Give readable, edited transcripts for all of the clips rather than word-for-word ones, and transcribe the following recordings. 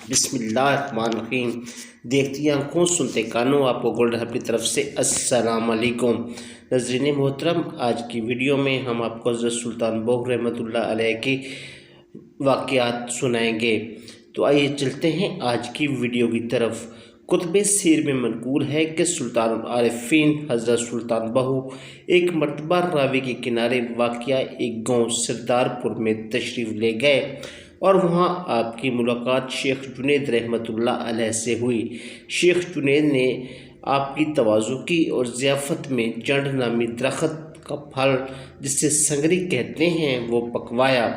بسم اللہ الرحمن الرحیم۔ دیکھتی آنکھوں سنتے کانوں، آپ کو گولڈ ہب کی طرف سے السلام علیکم۔ ناظرین محترم، آج کی ویڈیو میں ہم آپ کو حضرت سلطان بہو رحمۃ اللہ علیہ کی واقعات سنائیں گے۔ تو آئیے چلتے ہیں آج کی ویڈیو کی طرف۔ کتب سیر میں منقول ہے کہ سلطان العارفین حضرت سلطان بہو ایک مرتبہ راوی کے کنارے واقع ایک گاؤں سردارپور میں تشریف لے گئے اور وہاں آپ کی ملاقات شیخ جنید رحمۃ اللہ علیہ سے ہوئی۔ شیخ جنید نے آپ کی تواضع کی اور ضیافت میں جنڈ نامی درخت کا پھل جسے سنگری کہتے ہیں وہ پکوایا۔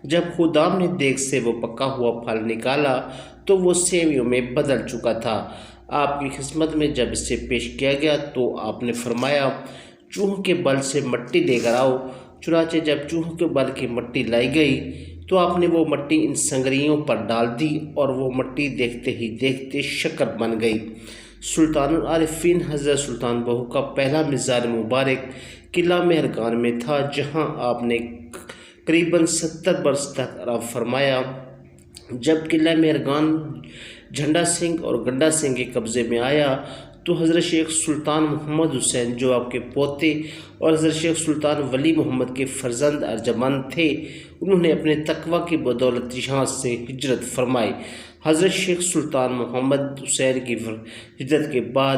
جب خدام نے دیگ سے وہ پکا ہوا پھل نکالا تو وہ سیویوں میں بدل چکا تھا۔ آپ کی خدمت میں جب اسے پیش کیا گیا تو آپ نے فرمایا، چوہوں کے بل سے مٹی لے کر آؤ۔ چنانچہ جب چوہوں کے بل کی مٹی لائی گئی تو آپ نے وہ مٹی ان سنگریوں پر ڈال دی اور وہ مٹی دیکھتے ہی دیکھتے شکر بن گئی۔ سلطان العارفین حضرت سلطان بہو کا پہلا مزار مبارک قلعہ مہرگان میں تھا، جہاں آپ نے قریباً 70 برس تک آرام فرمایا۔ جب قلعہ مہرگان جھنڈا سنگھ اور گنڈا سنگھ کے قبضے میں آیا تو حضرت شیخ سلطان محمد حسین جو آپ کے پوتے اور حضرت شیخ سلطان ولی محمد کے فرزند ارجمند تھے، انہوں نے اپنے تقوی کی بدولت یہاں سے ہجرت فرمائی۔ حضرت شیخ سلطان محمد حسین کی ہجرت کے بعد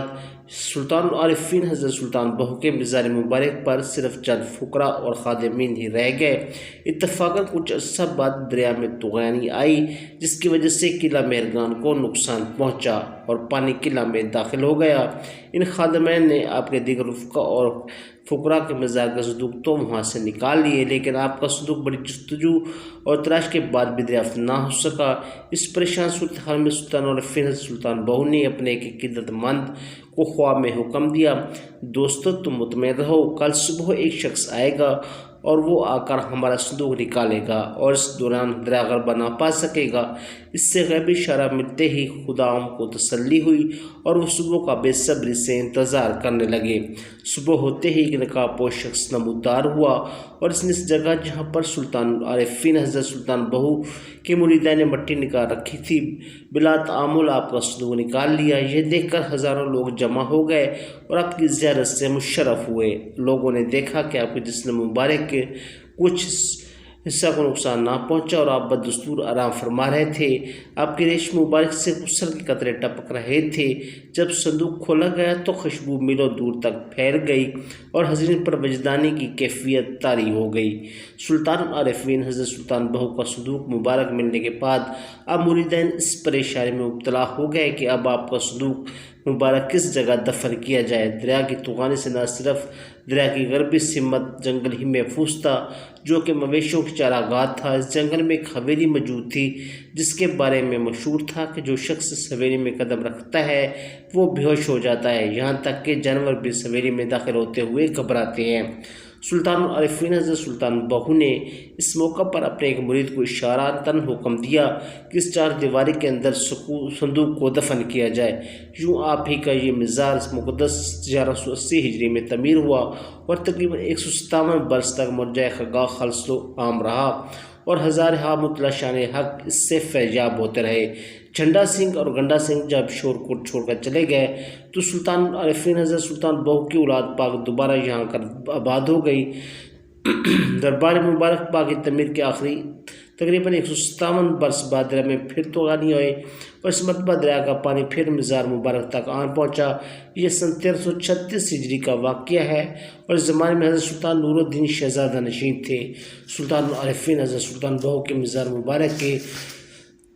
سلطان العارفین حضرت سلطان بہو کے مزار مبارک پر صرف چند فقراء اور خادمین ہی رہ گئے۔ اتفاقاً کچھ عرصہ بعد دریا میں طغیانی آئی، جس کی وجہ سے قلعہ مہرگان کو نقصان پہنچا اور پانی قلعہ میں داخل ہو گیا۔ ان خادمین نے آپ کے دیگر رفقا اور فقراء کے مزار کا صندوق تو وہاں سے نکال لیے، لیکن آپ کا صندوق بڑی جستجو اور تلاش کے بعد بھی دریافت نہ ہو سکا۔ اس پریشان صورتحال میں سلطان العارفین حضرت سلطان بہو نے اپنے ایک عزت مند کو خواب میں حکم دیا، دوستو تم مطمئن رہو، کل صبح ایک شخص آئے گا اور وہ آ کر ہمارا صندوق نکالے گا اور اس دوران دریا غلبہ نہ پا سکے گا۔ اس سے غیبی اشارہ ملتے ہی خدام کو تسلی ہوئی اور وہ صبح کا بے صبری سے انتظار کرنے لگے۔ صبح ہوتے ہی ایک نقاب پوش شخص نمودار ہوا اور اس نے اس جگہ جہاں پر سلطان العارفین حضرت سلطان بہو کے مریدان نے مٹی نکال رکھی تھی بلا تعامل آپ کا صندوق نکال لیا۔ یہ دیکھ کر ہزاروں لوگ جمع ہو گئے اور آپ کی زیارت سے مشرف ہوئے۔ لوگوں نے دیکھا کہ آپ کے جسم مبارک کے کچھ حصہ کو نقصان نہ پہنچا اور آپ بدستور آرام فرما رہے تھے۔ آپ کے ریش مبارک سے غسل کے قطرے ٹپک رہے تھے۔ جب صندوق کھولا گیا تو خوشبو میلوں دور تک پھیل گئی اور حضرت پر وجدانی کی کیفیت طاری ہو گئی۔ سلطان العارفین حضرت سلطان بہو کا صندوق مبارک ملنے کے بعد اب مریدین اس پریشانی میں مبتلا ہو گئے کہ اب آپ کا صندوق مبارک کس جگہ دفن کیا جائے۔ دریا کی طغیانی سے نہ صرف دریا کی غربی سمت جنگل ہی محفوظ تھا جو کہ مویشیوں کی چراگاہ تھا۔ اس جنگل میں ایک حویلی موجود تھی جس کے بارے میں مشہور تھا کہ جو شخص اس حویلی میں قدم رکھتا ہے وہ بے ہوش ہو جاتا ہے، یہاں تک کہ جانور بھی اس حویلی میں داخل ہوتے ہوئے گھبراتے ہیں۔ سلطان العارفین حضرت سلطان بہو نے اس موقع پر اپنے ایک مرید کو اشارتاً حکم دیا کہ اس چار دیواری کے اندر صندوق کو دفن کیا جائے۔ یوں آپ ہی کا یہ مزار مقدس 1180 ہجری میں تعمیر ہوا اور تقریباً 157 برس تک مرجع خاگاہ خلص و عام رہا اور ہزارہا متلاشان حق اس سے فیضیاب ہوتے رہے۔ جھنڈا سنگھ اور گنڈا سنگھ جب شور کوٹ چھوڑ کر چلے گئے تو سلطان العارفین حضرت سلطان بہو کی اولاد پاک دوبارہ یہاں کر آباد ہو گئی۔ دربار مبارک پاک کی تعمیر کے آخری تقریباً 157 برس بعد دریا میں پھر طغیانی ہوئے اور اس مرتبہ دریا کا پانی پھر مزار مبارک تک آن پہنچا۔ یہ سن 1336 ہجری کا واقعہ ہے اور اس زمانے میں حضرت سلطان نور الدین شہزادہ نشین تھے۔ سلطان العارفین حضرت سلطان بہو کے مزار مبارک کے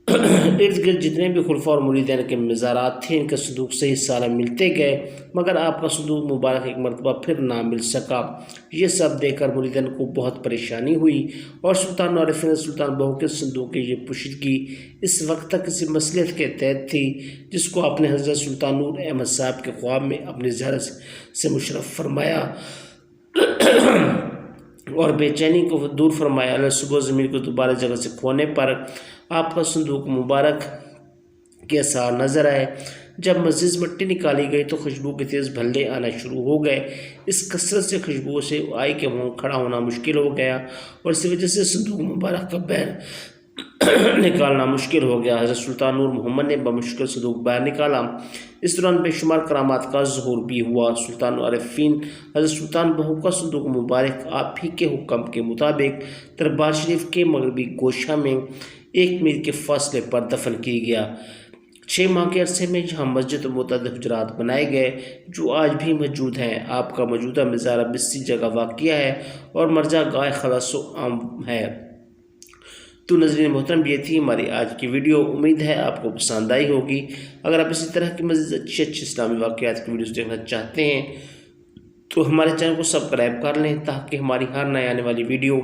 ارد گرد جتنے بھی خلفاء اور مریدین کے مزارات تھے ان کے صندوق صحیح سالم ملتے گئے، مگر آپ کا صندوق مبارک ایک مرتبہ پھر نہ مل سکا۔ یہ سب دیکھ کر مریدین کو بہت پریشانی ہوئی اور سلطان العارفین سلطان بہو کے صندوق کی یہ پوشیدگی اس وقت تک کسی مصلحت کے تحت تھی جس کو آپ نے حضرت سلطان نور احمد صاحب کے خواب میں اپنی زیارت سے مشرف فرمایا اور بے چینی کو دور فرمایا۔ اللہ صبح زمین کو دوبارہ جگہ سے کھونے پر آپ کا صندوق مبارک کے آثار نظر آئے۔ جب مزید مٹی نکالی گئی تو خوشبو کے تیز بھلے آنا شروع ہو گئے۔ اس کثرت سے خوشبو سے آئی کہ وہاں کھڑا ہونا مشکل ہو گیا اور اسی وجہ سے صندوق مبارک کا بین نکالنا مشکل ہو گیا۔ حضرت سلطان نور محمد نے بمشکل صندوق باہر نکالا۔ اس دوران بے شمار کرامات کا ظہور بھی ہوا۔ سلطان عارفین حضرت سلطان بہو کا صندوق مبارک آپ ہی کے حکم کے مطابق دربار شریف کے مغربی گوشہ میں 1 میل کے فاصلے پر دفن کیا گیا۔ 6 ماہ کے عرصے میں یہاں مسجد و متعدد حجرات بنائے گئے جو آج بھی موجود ہیں۔ آپ کا موجودہ مزار اب اسی جگہ واقع ہے اور مرجع گاہ خلاص و عام ہے۔ تو ناظرین محترم، یہ تھی ہماری آج کی ویڈیو۔ امید ہے آپ کو پسند آئی ہوگی۔ اگر آپ اسی طرح کی مزید اچھی اسلامی واقعات کی ویڈیوز دیکھنا چاہتے ہیں تو ہمارے چینل کو سبسکرائب کر لیں تاکہ ہماری ہر نئے آنے والی ویڈیو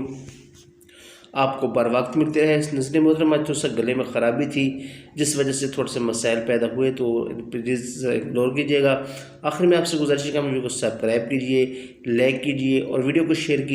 آپ کو بر وقت ملتے رہے۔ ناظرین محترم، آج تھوڑا سا گلے میں خرابی تھی جس وجہ سے تھوڑے سے مسائل پیدا ہوئے، تو پلیز اگنور کیجیے گا۔ آخر میں آپ سے گزارش ہے کہ ویڈیو کو سبسکرائب کیجیے، لائک کیجیے اور ویڈیو کو شیئر کیجیے۔